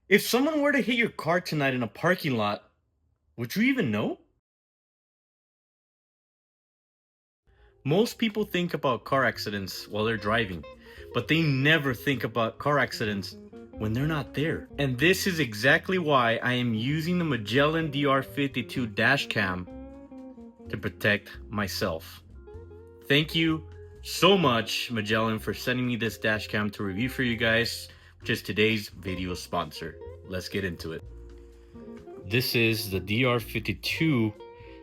If someone were to hit your car tonight in a parking lot, would you even know? Most people think about car accidents while they're driving, but they never think about car accidents when they're not there. And this is exactly why I am using the Magellan DR52 dash cam to protect myself. Thank you so much, Magellan, for sending me this dash cam to review for you guys, which is today's video sponsor. Let's get into it. This is the DR52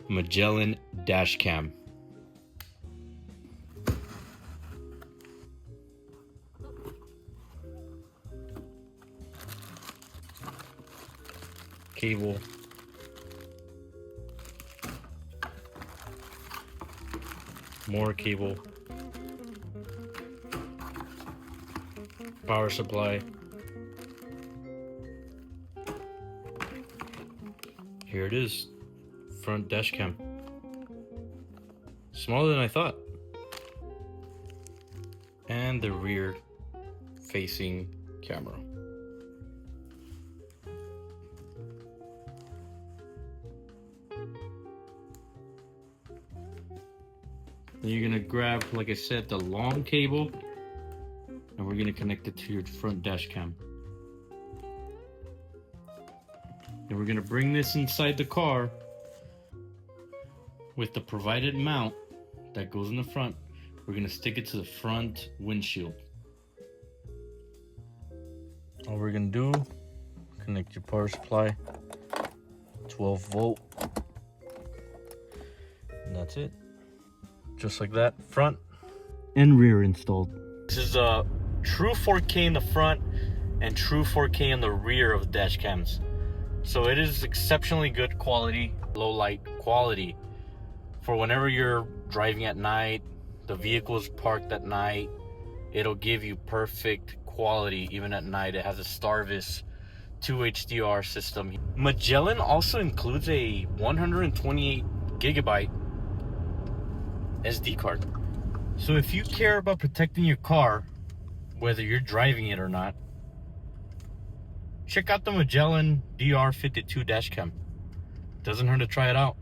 Magellan dash cam. Cable. More cable. Power supply. Here it is. Front dash cam. Smaller than I thought. And the rear facing camera. And you're gonna grab, like I said, the long cable, and we're gonna connect it to your front dash cam. And we're gonna bring this inside the car with the provided mount that goes in the front. We're gonna stick it to the front windshield. All we're gonna do, connect your power supply, 12 volt, and that's it. Just like that, front and rear installed. This is a true 4K in the front and true 4K in the rear of the dash cams. So it is exceptionally good quality, low light quality for whenever you're driving at night, the vehicle is parked at night, it'll give you perfect quality even at night. It has a Starvis 2 HDR system. Magellan also includes a 128 gigabyte SD card. So if you care about protecting your car, whether you're driving it or not, check out the Magellan DR52 dash cam. Doesn't hurt to try it out.